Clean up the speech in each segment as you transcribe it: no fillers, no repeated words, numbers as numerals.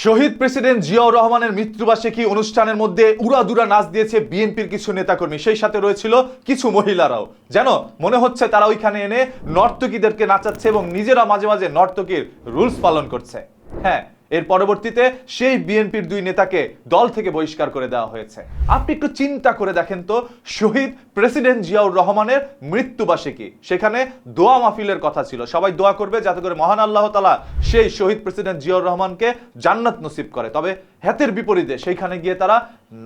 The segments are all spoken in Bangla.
শহীদ প্রেসিডেন্ট জিয়াউর রহমানের মৃত্যুবার্ষিকী অনুষ্ঠানের মধ্যে উড়াদুরা নাচ দিয়েছে বিএনপির কিছু নেতাকর্মী, সেই সাথে রয়েছিল কিছু মহিলারাও। যেন মনে হচ্ছে তারা ওইখানে এনে নর্তকীদেরকে নাচাচ্ছে এবং নিজেরা মাঝে মাঝে নর্তকীর রুলস পালন করছে। হ্যাঁ, এর পরবর্তীতে সেই বিএনপির দুই নেতাকে দল থেকে বহিষ্কার করে দেওয়া হয়েছে। আপনি একটু চিন্তা করে দেখেন তো, শহীদ প্রেসিডেন্ট জিয়াউর রহমানের মৃত্যুবার্ষিকী, সেখানে দোয়া মাহফিলের কথা ছিল, সবাই দোয়া করবে যাতে করে মহান আল্লাহ তাআলা সেই শহীদ প্রেসিডেন্ট জিয়াউর রহমানকে জান্নাত নসিব করে। তবে হাতের বিপরীতে সেইখানে গিয়ে তারা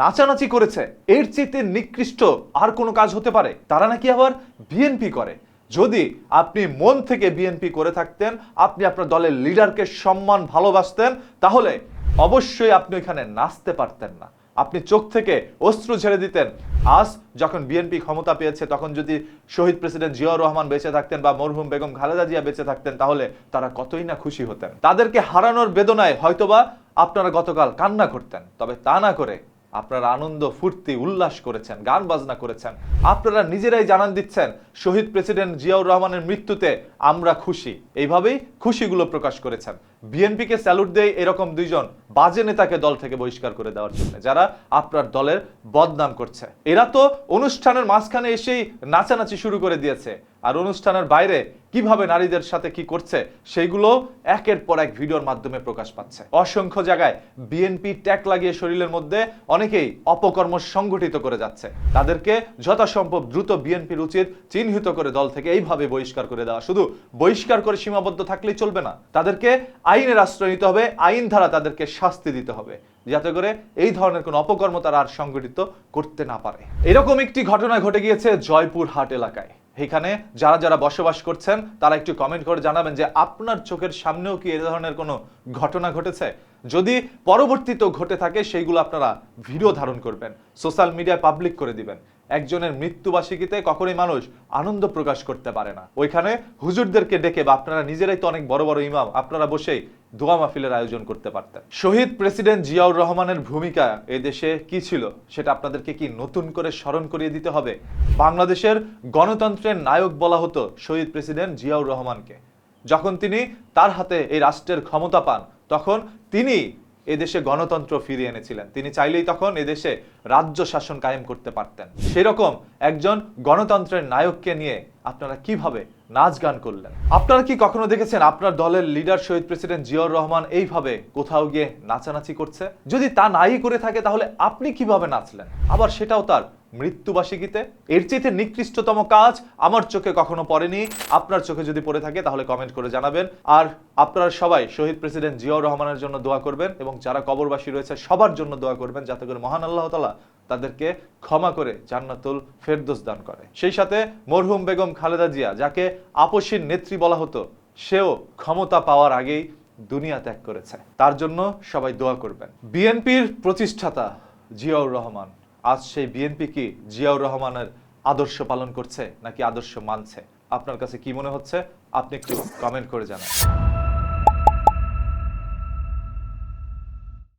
নাচানাচি করেছে। এর চেয়ে নিকৃষ্ট আর কোনো কাজ হতে পারে? তারা নাকি আবার বিএনপি করে। যদি আপনি মন থেকে বিএনপি করে থাকতেন, আপনি আপনার দলের লিডারকে সম্মান ভালোবাসতেন, তাহলে অবশ্যই আপনি ওইখানে নাচতে পারতেন না। আপনি চোখ থেকে অশ্রু ঝেড়ে দিতেন। আজ যখন বিএনপি ক্ষমতা পেয়েছে, তখন যদি শহীদ প্রেসিডেন্ট জিয়াউর রহমান বেঁচে থাকতেন বা মরহুম বেগম খালেদা জিয়া বেঁচে থাকতেন, তাহলে তারা কতই না খুশি হতেন। তাদেরকে হারানোর বেদনায় হয়তোবা আপনারা গতকাল কান্না করতেন, তবে তা না করে আপনারা আনন্দ ফুর্তি উল্লাস করেছেন, গান বাজনা করেছেন। আপনারা নিজেরাই জানান দিচ্ছেন শহীদ প্রেসিডেন্ট জিয়াউর রহমানের মৃত্যুতে আমরা খুশি, এইভাবেই খুশিগুলো প্রকাশ করেছেন। বিএনপিকে স্যালুট দেয় এরকম দুইজন বাজে নেতাকে দল থেকে বহিষ্কার করে দেওয়ার জন্য, যারা আপনার দলের বদনাম করছে। এরা তো অনুষ্ঠানের মাঝখানে এসেই নাচানাচি শুরু করে দিয়েছে, আর অনুষ্ঠানের বাইরে কিভাবে নারীদের সাথে কি করছে সেইগুলো একের পর এক ভিডিওর মাধ্যমে প্রকাশ পাচ্ছে। অসংখ্য জায়গায় বিএনপি ট্যাগ লাগিয়ে শরীরের মধ্যে অনেকেই অপকর্ম সংগঠিত করে যাচ্ছে। তাদেরকে যথাসম্ভব দ্রুত বিএনপির উচিত চিহ্নিত করে দল থেকে এইভাবে বহিষ্কার করে দেওয়া। শুধু বহিষ্কার করে সীমাবদ্ধ থাকলেই চলবে না, তাদেরকে আইনের আশ্রয় নিতে হবে, আইন ধারা তাদেরকে শাস্তি দিতে হবে, যাতে করে এই ধরনের কোনো অপকর্ম তারা আর সংগঠিত করতে না পারে। এরকম একটি ঘটনা ঘটে গিয়েছে জয়পুরহাট এলাকায়। এখানে যারা যারা বসবাস করছেন তারা একটু কমেন্ট করে জানাবেন যে আপনার চোখের সামনেও কি এই ধরনের কোনো ঘটনা ঘটেছে। যদি পরবর্তীতেও ঘটে থাকে সেইগুলো আপনারা ভিডিও ধারণ করবেন, সোশ্যাল মিডিয়ায় পাবলিক করে দিবেন। একজনের মৃত্যুবার্ষিকীতে কখনোই মানুষ আনন্দ প্রকাশ করতে পারে না। ওইখানে হুজুরদেরকে ডেকে বা আপনারা নিজেরাই তো অনেক বড় বড় ইমাম, আপনারা বসেই দোয়া মাহফিলের আয়োজন করতে পারতেন। শহীদ প্রেসিডেন্ট জিয়াউর রহমানের ভূমিকা এদেশে কি ছিল সেটা আপনাদেরকে কি নতুন করে স্মরণ করিয়ে দিতে হবে? বাংলাদেশের গণতন্ত্রের নায়ক বলা হতো শহীদ প্রেসিডেন্ট জিয়াউর রহমানকে। যখন তিনি তার হাতে এই রাষ্ট্রের ক্ষমতা পান, তখন তিনি এদেশে গণতন্ত্র ফিরিয়ে এনেছিলেন। তিনি চাইলেই তখন এদেশে রাজ্য শাসন কায়েম করতে পারতেন। সেরকম একজন গণতন্ত্রের নায়ককে নিয়ে আপনারা কিভাবে নাচ গান করলেন? আপনারা কি কখনো দেখেছেন আপনার দলের লিডার শহীদ প্রেসিডেন্ট জিয়াউর রহমান এইভাবে কোথাও গিয়ে নাচানাচি করছে? যদি তা নাই করে থাকে, তাহলে আপনি কিভাবে নাচলেন, আবার সেটাও তার মৃত্যুবার্ষিকীতে? এর চেয়ে নিকৃষ্টতম কাজ আমার চোখে কখনো পড়েনি। আপনার চোখে যদি পড়ে থাকে তাহলে কমেন্ট করে জানাবেন। আর আপনারা সবাই শহীদ প্রেসিডেন্ট জিয়াউর রহমানের জন্য দোয়া করবেন এবং যারা কবরবাসী রয়েছে সবার জন্য দোয়া করবেন, যাতে করে মহান আল্লাহ তাআলা তাদেরকে ক্ষমা করে জান্নাতুল ফেরদৌস দান করে। সেই সাথে মরহুম বেগম খালেদা জিয়া, যাকে আপসীর নেত্রী বলা হতো, সেও ক্ষমতা পাওয়ার আগেই দুনিয়া ত্যাগ করেছে। তার জন্য সবাই দোয়া করবেন। বিএনপির প্রতিষ্ঠাতা জিয়াউর রহমান, আজ সেই বিএনপি কি জিয়াউর রহমানের আদর্শ পালন করছে নাকি আদর্শ মানছে? আপনার কাছে কি মনে হচ্ছে? আপনি একটু কমেন্ট করে জানান।